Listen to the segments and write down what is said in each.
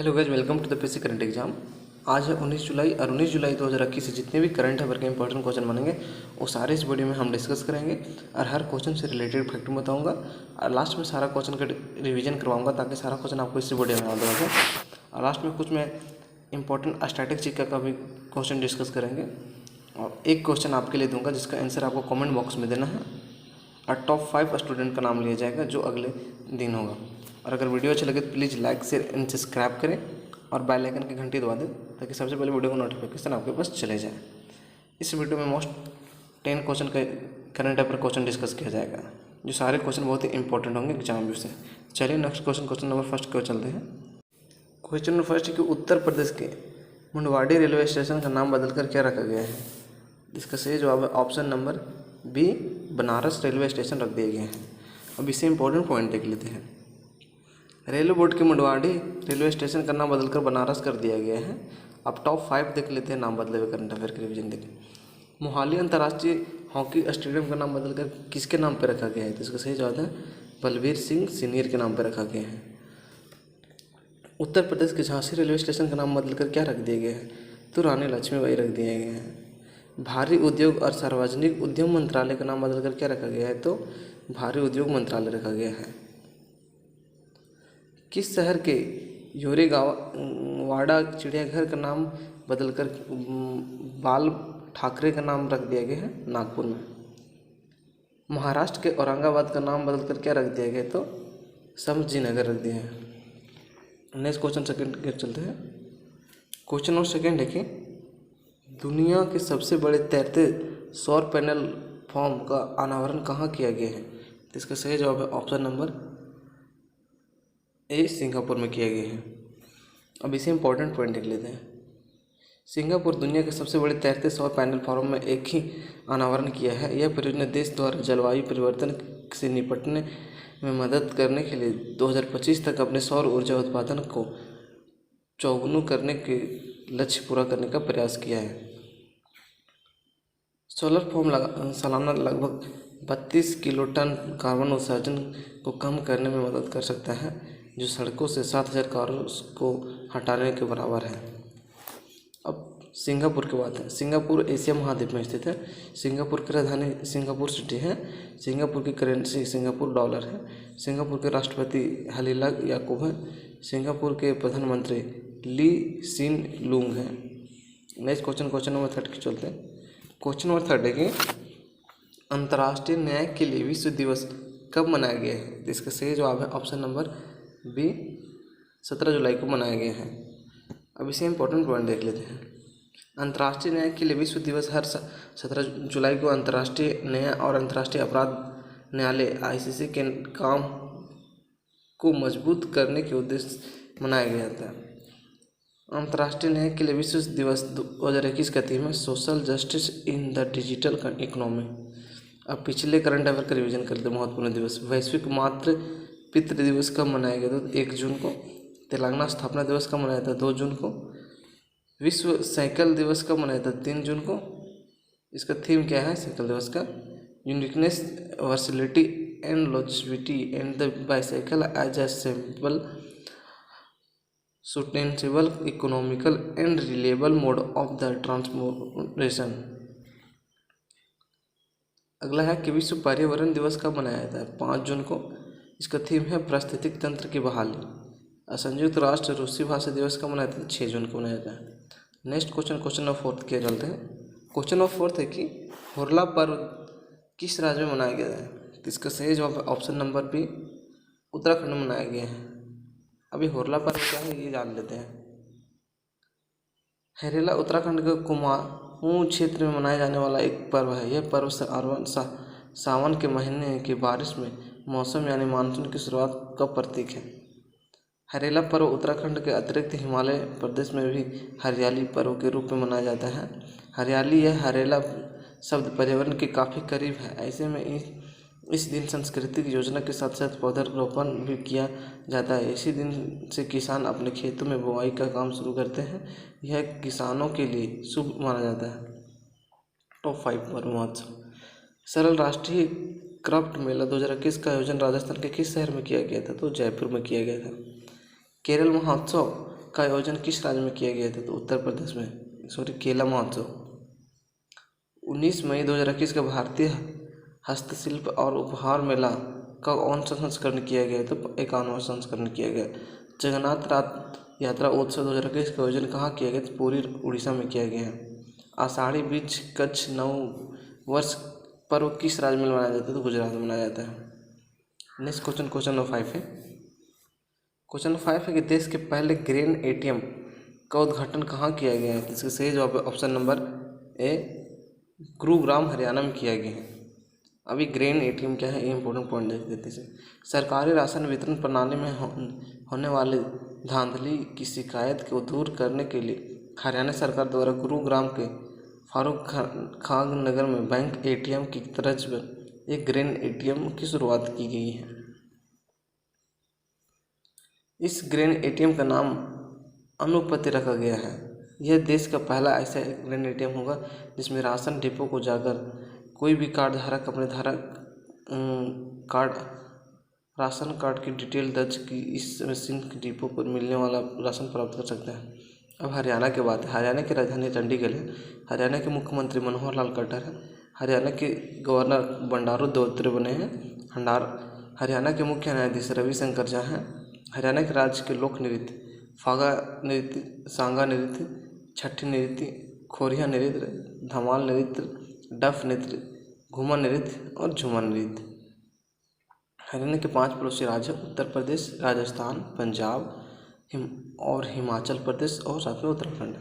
Hello guys, welcome to the PC current exam. आज है 19 जुलाई और 19 जुलाई 2021 से जितने भी करंट अफेयर के इंपॉर्टेंट क्वेश्चन बनेंगे वो सारे इस वीडियो में हम डिस्कस करेंगे और हर क्वेश्चन से रिलेटेड फैक्ट बताऊंगा और लास्ट में सारा क्वेश्चन का रिवीजन करवाऊंगा ताकि सारा क्वेश्चन आपको इसी वीडियो में याद रहे। और लास्ट में कुछ मैं इंपॉर्टेंट स्टैटिस्टिक्स का भी क्वेश्चन डिस्कस करेंगे और एक क्वेश्चन आपके लिए दूँगा जिसका आंसर आपको कॉमेंट बॉक्स में देना है और टॉप 5 स्टूडेंट का नाम लिया जाएगा जो अगले दिन होगा। और अगर वीडियो अच्छा लगे तो please like share and subscribe करें और बेल आइकन की घंटी दबा दें ताकि सबसे पहले वीडियो का नोटिफिकेशन आपके पास चले जाए। इस वीडियो में मोस्ट 10 क्वेश्चन का करंट अफेयर क्वेश्चन डिस्कस किया जाएगा जो सारे क्वेश्चन बहुत ही इंपॉर्टेंट होंगे एग्जाम व्यू से। चलिए नेक्स्ट क्वेश्चन नंबर फर्स्ट को चलते हैं। क्वेश्चन नंबर फर्स्ट है कि उत्तर प्रदेश के मुंडवाड़ी रेलवे स्टेशन का नाम बदलकर क्या रखा गया है। इसका सही जवाब है option number B, Banaras railway station रख दिए गए हैं। अब इससे इंपॉर्टेंट पॉइंट देख लेते हैं। रेलवे बोर्ड के मुंडवाड़ी रेलवे स्टेशन का नाम बदलकर बनारस कर दिया गया है। अब टॉप 5 देख लेते हैं नाम बदले हुए करंट अफेयर के रिवीजन देखें। मोहाली अंतर्राष्ट्रीय हॉकी स्टेडियम का नाम बदलकर किसके नाम पर रखा गया है, तो इसका सही जवाब है बलबीर सिंह सीनियर के नाम पर रखा गया है। उत्तर प्रदेश के झांसी रेलवे स्टेशन का नाम बदलकर क्या रख दिया गया है, तो रानी लक्ष्मीबाई रख दिया गया है। भारी उद्योग और सार्वजनिक उद्यम मंत्रालय का नाम बदलकर क्या रखा गया है, तो भारी उद्योग मंत्रालय रखा गया है। किस शहर के योरेगावाड़ा चिड़ियाघर का नाम बदलकर बाल ठाकरे का नाम रख दिया गया है, नागपुर में। महाराष्ट्र के औरंगाबाद का नाम बदलकर क्या रख दिया गया, तो समझी नगर रख दिया है। नेक्स्ट क्वेश्चन सेकंड के चलते हैं। क्वेश्चन और सेकंड है कि दुनिया के सबसे बड़े तैरते सौर पैनल फॉर्म का अनावरण कहाँ किया गया है, तो इसका सही जवाब है ऑप्शन नंबर ए, सिंगापुर में किया गया है। अब इसे इंपॉर्टेंट पॉइंट देख लेते हैं। सिंगापुर दुनिया के सबसे बड़े तैरते सौर पैनल फॉर्म में एक ही अनावरण किया है। यह परियोजना देश द्वारा जलवायु परिवर्तन से निपटने में मदद करने के लिए 2025 तक अपने सौर ऊर्जा उत्पादन को चौगुना करने के लक्ष्य पूरा करने का प्रयास किया है। सोलर फॉर्म सालाना लगभग 32 किलोटन कार्बन उत्सर्जन को कम करने में मदद कर सकता है, जो सड़कों से 7000 कारों को हटाने के बराबर है। अब सिंगापुर की बात है। सिंगापुर एशिया महाद्वीप में स्थित है। सिंगापुर की राजधानी सिंगापुर सिटी है। सिंगापुर की करेंसी सिंगापुर डॉलर है। सिंगापुर के राष्ट्रपति हलीला याकूब है। सिंगापुर के प्रधानमंत्री ली सिन लूंग हैं। नेक्स्ट क्वेश्चन नंबर 3 की चलते हैं। क्वेश्चन नंबर 3 है कि अंतर्राष्ट्रीय न्याय के लिए विश्व दिवस कब मनाया गया है, इसका सही जवाब है ऑप्शन नंबर बी, 17 जुलाई को मनाया गया है। अब इसे इंपॉर्टेंट पॉइंट देख लेते हैं। अंतर्राष्ट्रीय न्याय के लिए विश्व दिवस हर 17 जुलाई को अंतर्राष्ट्रीय न्याय और अंतर्राष्ट्रीय अपराध न्यायालय ICC के काम को मजबूत करने के उद्देश्य से मनाया गया था। अंतर्राष्ट्रीय न्याय के लिए विश्व दिवस 2021 का थीम है social justice in the digital economy. अब पिछले करंट अफेयर का रिवीजन करते हैं। महत्वपूर्ण दिवस। वैश्विक मातृ पितृ दिवस कब मनाया गया था, 1 जून को। तेलंगाना स्थापना दिवस कब मनाया था, 2 जून को। विश्व साइकिल दिवस कब मनाया था, 3 जून को। इसका थीम क्या है साइकिल दिवस का, uniqueness versatility and longevity and the bicycle as a simple sustainable economical and reliable mode of the transportation. अगला है कि विश्व पर्यावरण दिवस कब मनाया जाता है, 5 जून को। इसका थीम है पारिस्थितिक तंत्र की बहाली। संयुक्त राष्ट्र रूसी भाषा दिवस कब मनाया जाता है, 6 जून को मनाया जाता है। नेक्स्ट क्वेश्चन नंबर 4 किया चलते हैं। क्वेश्चन नंबर 4 है कि होरला पर्व किस राज्य में मनाया गया है, तो इसका सही जवाब है ऑप्शन नंबर बी, उत्तराखंड में मनाया गया है। अभी होरला पर्व क्या है ये जान लेते हैं। हरेला उत्तराखंड के कुमाऊं क्षेत्र में मनाया जाने वाला एक पर्व है। यह पर्व सावन के महीने की बारिश में मौसम यानी मानसून की शुरुआत का प्रतीक है। हरेला पर्व उत्तराखंड के अतिरिक्त हिमालय प्रदेश में भी हरियाली पर्व के रूप में मनाया जाता है। हरियाली या हरेला शब्द पर्यावरण के काफ़ी करीब है। ऐसे में इस दिन सांस्कृतिक योजना के साथ साथ पौधारोपण भी किया जाता है। इसी दिन से किसान अपने खेतों में बुआई का काम शुरू करते हैं। यह किसानों के लिए शुभ माना जाता है। टॉप 5 पर्व महोत्सव। सरल राष्ट्रीय क्राफ्ट मेला 2021 का आयोजन राजस्थान के किस शहर में किया गया था, तो जयपुर में किया गया था। केरल महोत्सव का आयोजन किस राज्य में किया गया था? तो उत्तर प्रदेश में, सॉरी, केला महोत्सव। 19 मई 2021 का भारतीय हस्तशिल्प और उपहार मेला का कौन सा संस्करण किया गया? तो 51वां संस्करण किया गया। जगन्नाथ रथ यात्रा उत्सव 2021 का आयोजन कहाँ किया गया? तो पूरी उड़ीसा में किया गया है। आषाढ़ी बीज कच्छ नव वर्ष पर्व किस राज्य में मनाया जाता है? तो गुजरात में मनाया जाता है। नेक्स्ट क्वेश्चन नंबर 5 है। क्वेश्चन नंबर 5 है कि देश के पहले ग्रेन एटीएम का उद्घाटन कहाँ किया गया है? इसका सही जवाब है option number A, Gurugram Haryana में किया गया है। अभी ग्रेन एटीएम क्या है, ये इंपॉर्टेंट पॉइंट देख देते हैं। सरकारी राशन वितरण प्रणाली में होने वाले धांधली की शिकायत को दूर करने के लिए हरियाणा सरकार द्वारा गुरुग्राम के फारूक खान नगर में बैंक एटीएम की तर्ज पर एक ग्रेन एटीएम की शुरुआत की गई है। इस ग्रेन एटीएम का नाम अनुपति रखा गया है। यह देश का पहला ऐसा ग्रेन एटीएम होगा जिसमें राशन डिपो को जाकर कोई भी कार्ड धारक अपने राशन कार्ड की डिटेल दर्ज की इस मशीन के डिपो पर मिलने वाला राशन प्राप्त कर सकते हैं। अब हरियाणा की बात है। हरियाणा की राजधानी चंडीगढ़ है। हरियाणा के मुख्यमंत्री मनोहर लाल खट्टर है। हरियाणा के गवर्नर बंडारू दत्तात्रेय बने हैं। हरियाणा के मुख्य न्यायाधीश रविशंकर झा हैं। हरियाणा के राज्य के लोक नृत्य फागा नृत्य, सांगा नृत्य, छठी नृत्य, खोरिया नृत्य, धमाल नृत्य, डफ नृत्य, घूमर नृत्य और झूमर नृत्य। हरियाणा के 5 पड़ोसी राज्य उत्तर प्रदेश, राजस्थान, पंजाब और हिमाचल प्रदेश और साथ में उत्तराखंड।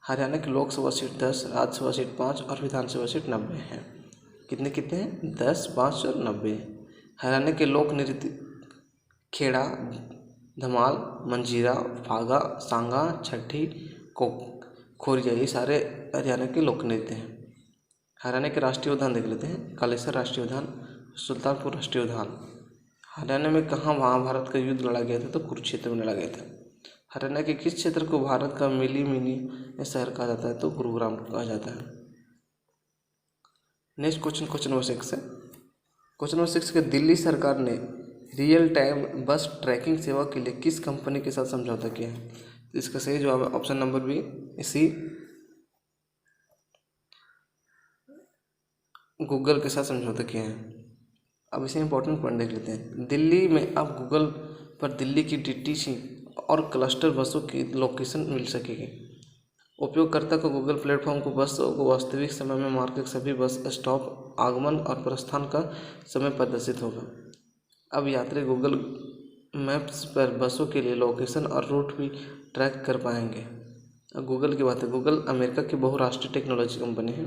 हरियाणा की लोकसभा सीट 10, राज्यसभा सीट 5 और विधानसभा सीट 90 है। कितने हैं? 10, 5 और 90। हरियाणा के लोक नृत्य खेड़ा, धमाल, मंजीरा, फागा, सांगा, छठी, खोरिया, ये सारे हरियाणा के लोक नृत्य हैं। हरियाणा के राष्ट्रीय उद्यान देख लेते हैं। कालेसर राष्ट्रीय उद्यान, सुल्तानपुर राष्ट्रीय उद्यान। हरियाणा में कहाँ महाभारत का युद्ध लड़ा गया था? तो कुरुक्षेत्र में लड़ा गया था। हरियाणा के किस क्षेत्र को भारत का मिनी शहर कहा जाता है? तो गुरुग्राम कहा जाता है। नेक्स्ट क्वेश्चन नंबर 6 है। क्वेश्चन नंबर 6 के दिल्ली सरकार ने रियल टाइम बस ट्रैकिंग सेवा के लिए किस कंपनी के साथ समझौता किया है? तो इसका सही जवाब है ऑप्शन नंबर बी, सी, गूगल के साथ समझौता किया है। अब इसे इंपॉर्टेंट पॉइंट देख लेते हैं। दिल्ली में अब गूगल पर दिल्ली की डीटीसी और क्लस्टर बसों की लोकेशन मिल सकेगी। उपयोगकर्ता को गूगल प्लेटफॉर्म को बसों को वास्तविक समय में मार्केट सभी बस स्टॉप, आगमन और प्रस्थान का समय प्रदर्शित होगा। अब यात्री गूगल मैप्स पर बसों के लिए लोकेशन और रूट भी ट्रैक कर पाएंगे। गूगल की बात है। गूगल अमेरिका की बहुराष्ट्रीय टेक्नोलॉजी कंपनी है।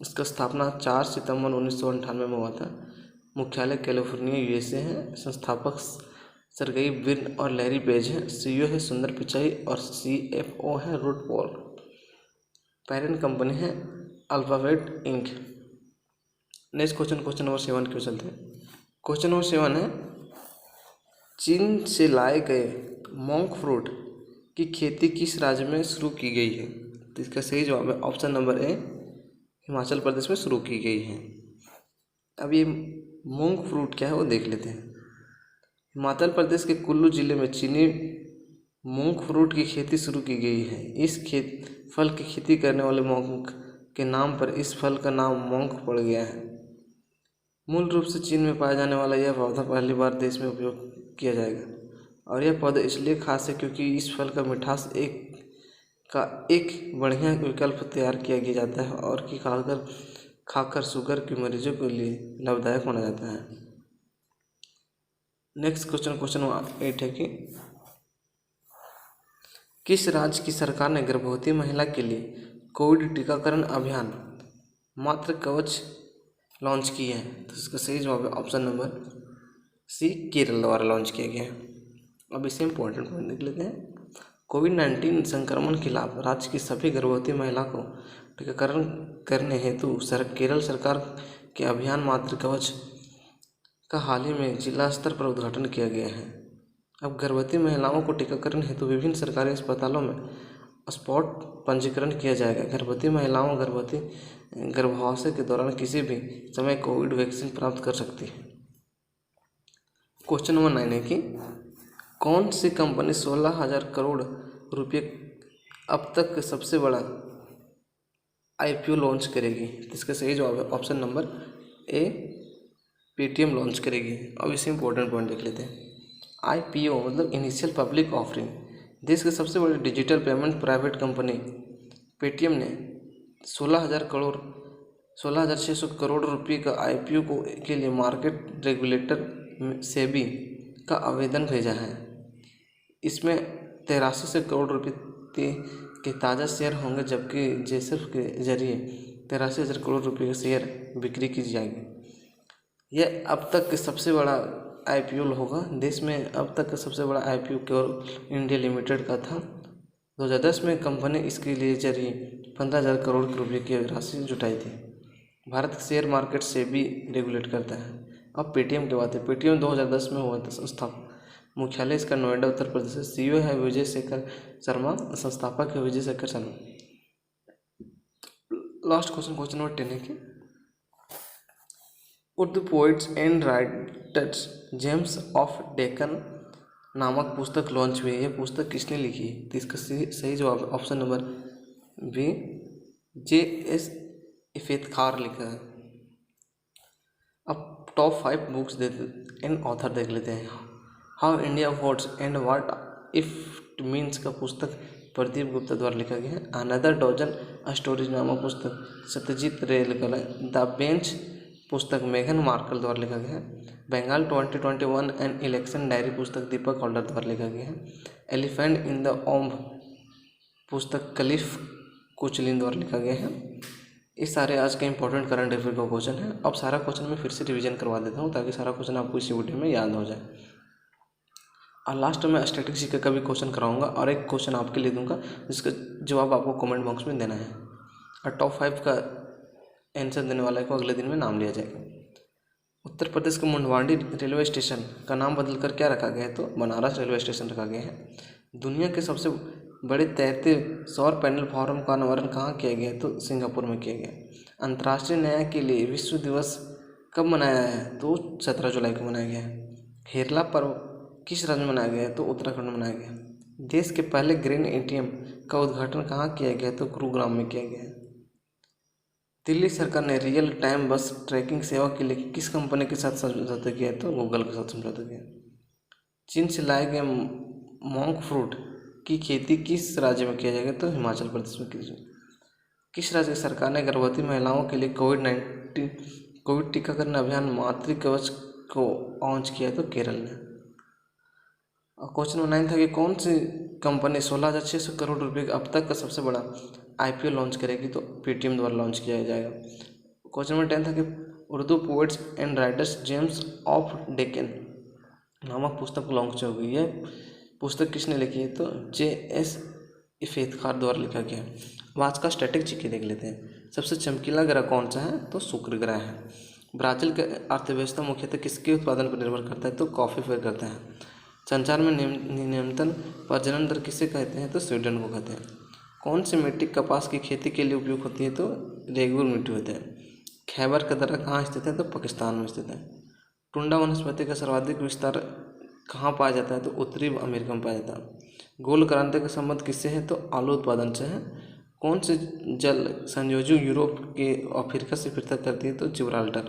इसका स्थापना 4 सितंबर 1998 में हुआ था। मुख्यालय कैलिफोर्निया, यूएसए है। संस्थापक सरगेई ब्रिन और लैरी पेज हैं। सीईओ है सुंदर पिचाई और सीएफओ है रूट पॉल। पेरेंट कंपनी है Alphabet Inc. Next question number 7 क्यों चलते हैं। क्वेश्चन नंबर 7 है, चीन से लाए गए मोंक फ्रूट की खेती किस राज्य में शुरू की गई है? तो इसका सही जवाब है option number A, Himachal Pradesh में शुरू की गई है। अब ये मोंक फ्रूट क्या है वो देख लेते हैं। हिमाचल प्रदेश के कुल्लू जिले में चीनी मोंक फ्रूट की खेती शुरू की गई है। इस फल की खेती करने वाले मोंक के नाम पर इस फल का नाम मोंक पड़ गया है। मूल रूप से चीन में पाया जाने वाला यह पौधा पहली बार देश में उपयोग किया जाएगा और यह पौधा इसलिए खास है क्योंकि इस फल का मिठास एक बढ़िया विकल्प तैयार किया जाता है और कि खाकर शुगर के मरीजों के लिए लाभदायक माना जाता है। नेक्स्ट क्वेश्चन 8 है कि किस राज्य की सरकार ने गर्भवती महिला के लिए कोविड टीकाकरण अभियान मातृ कवच लॉन्च की है? तो इसका सही जवाब है ऑप्शन नंबर सी, केरल द्वारा लॉन्च किया गया है। अब इसे इंपॉर्टेंट पॉइंट देख लेते हैं। कोविड-19 संक्रमण के खिलाफ राज्य की सभी गर्भवती महिला को टीकाकरण करने हेतु केरल सरकार के अभियान मातृ कवच का हाल ही में जिला स्तर पर उद्घाटन किया गया है। अब गर्भवती महिलाओं को टीकाकरण हेतु विभिन्न सरकारी अस्पतालों में स्पॉट पंजीकरण किया जाएगा। गर्भवती महिलाओं गर्भाशय के दौरान किसी भी समय कोविड वैक्सीन प्राप्त कर सकती है। क्वेश्चन नंबर 9 है कि कौन सी कंपनी 16,000 करोड़ रुपये अब तक का सबसे बड़ा IPO लॉन्च करेगी। तो इसका सही जवाब है option number A, Paytm launch करेगी। अब इसे इंपॉर्टेंट पॉइंट देख लेते हैं। IPO मतलब इनिशियल पब्लिक ऑफरिंग। देश के सबसे बड़े digital payment private company Paytm ने 16,600 करोड़ रुपये का IPO के लिए मार्केट रेगुलेटर सेबी का आवेदन भेजा है। इसमें 83 करोड़ रुपये के ताज़ा शेयर होंगे, जबकि जेसएफ के जरिए 83,000 करोड़ रुपये के शेयर बिक्री की जाएगी। यह अब तक सबसे बड़ा IPO होगा। देश में अब तक का सबसे बड़ा IPO केवल इंडिया लिमिटेड का था। 2010 में कंपनी इसके लिए जरिए 15,000 करोड़ रुपये की राशि जुटाई थी। भारत के शेयर मार्केट से भी रेगुलेट करता है। अब पेटीएम की बात है। पेटीएम 2010 में हुआ था संस्थापक। मुख्यालय इसका नोएडा उत्तर प्रदेश है। CEO है विजय शेखर शर्मा, संस्थापक है Vijay Shekhar Sharma. Last question number 10 है कि Urdu poets and writers gems of Deccan नामक पुस्तक लॉन्च हुई है। यह पुस्तक किसने लिखी है? तो इसका सही जवाब है option number B, JS Iftikhar लिखा है। अब टॉप 5 बुक्स एंड ऑथर देख लेते हैं। How India votes and what if it means का पुस्तक प्रदीप गुप्ता द्वारा लिखा गया है। अनदर डजन स्टोरीज नामक पुस्तक सत्यजीत रे लिखा है। द बेंच पुस्तक मेघन मार्कल द्वारा लिखा गया है। बंगाल 2021 एंड इलेक्शन डायरी पुस्तक दीपक हॉल्डर द्वारा लिखा गया है। एलिफेंट इन द ओम्ब पुस्तक कलीफ कुचलिन द्वारा लिखा गया है। इस सारे आज के इंपॉर्टेंट करंट अफेयर का क्वेश्चन है। अब सारा क्वेश्चन मैं फिर से रिवीजन करवा देता हूँ ताकि सारा क्वेश्चन आपको इसी वीडियो में याद हो जाए। और लास्ट में स्टैटिस्टिक्स जीके का भी क्वेश्चन कराऊंगा और एक क्वेश्चन आपके लिए दूंगा जिसका जवाब आपको कमेंट बॉक्स में देना है। और टॉप 5 का आंसर देने वाले को अगले दिन में नाम लिया जाएगा। उत्तर प्रदेश के मुंडवाडी रेलवे स्टेशन का नाम बदलकर क्या रखा गया है? तो बनारस रेलवे स्टेशन रखा गया है। दुनिया के सबसे बड़े तैरते सौर पैनल फार्म का अनावरण कहाँ किया गया है? तो सिंगापुर में किया गया। अंतर्राष्ट्रीय न्याय के लिए विश्व दिवस कब मनाया है? तो 17 जुलाई को मनाया गया है। हेरला पर्व किस राज्य में मनाया गया है? तो उत्तराखंड में मनाया गया। देश के पहले ग्रेन ATM का उद्घाटन कहाँ किया गया? तो गुरुग्राम में किया गया है। दिल्ली सरकार ने रियल टाइम बस ट्रैकिंग सेवा के लिए किस कंपनी के साथ समझौता किया? तो गूगल के साथ समझौता किया। चीन से लाए गए मॉन्क फ्रूट की खेती किस राज्य में किया जाएगा? तो हिमाचल प्रदेश में की जाएगी। किस राज्य की सरकार ने गर्भवती महिलाओं के लिए कोविड टीकाकरण अभियान मातृ कवच को लॉन्च किया? तो केरल ने। और क्वेश्चन नंबर 9 था कि कौन सी कंपनी 16,600 करोड़ रुपये का अब तक का सबसे बड़ा IPO लॉन्च करेगी? तो पेटीएम द्वारा लॉन्च किया जाएगा। क्वेश्चन नंबर 10 था कि Urdu poets and writers gems of Deccan नामक पुस्तक लॉन्च हो गई है। पुस्तक किसने लिखी है? तो JS इफ्तेखार द्वारा लिखा गया। अब आज का स्टैटिक जीके देख लेते हैं। सबसे चमकीला ग्रह कौन सा है? तो शुक्र ग्रह है। ब्राज़ील की अर्थव्यवस्था मुख्यतः किसके उत्पादन पर निर्भर करता है? तो कॉफ़ी पर करता है। संचार में न्यूनतम प्रजनन दर किसे कहते हैं? तो स्वीडन को कहते हैं। कौन सी मिट्टी कपास की खेती के लिए उपयोग होती है? तो रेगुर मिट्टी होती है। खैबर का दर्रा कहाँ स्थित है? तो पाकिस्तान में स्थित है। टुंडा वनस्पति का सर्वाधिक विस्तार कहाँ पाया जाता है? तो उत्तरी अमेरिका में पाया जाता है। गोल क्रांति का संबंध किससे है? तो आलू उत्पादन से है। कौन सी जल संयोजू यूरोप के अफ्रीका से पृथक करती है? तो जिब्राल्टर।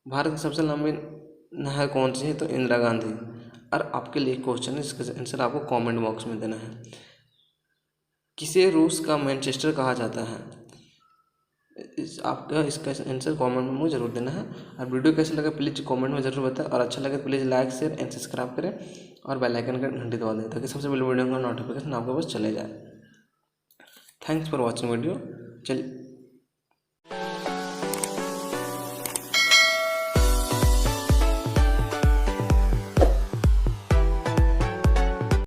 भारत की सबसे लंबी नहर कौन सी है? तो इंदिरा गांधी। और आपके लिए क्वेश्चन है जिसका आंसर आपको कमेंट बॉक्स में देना है। किसे रूस का मैनचेस्टर कहा जाता है? आपका इसका आंसर कमेंट में मुझे जरूर देना है। और वीडियो कैसे लगा प्लीज़ कमेंट में जरूर बताएं और अच्छा लगे तो please like share and subscribe करें और बेल आइकन का घंटी दबा दें ताकि सबसे पहले वीडियो का नोटिफिकेशन आपके पास चले जाए। Thanks for watching video. चलिए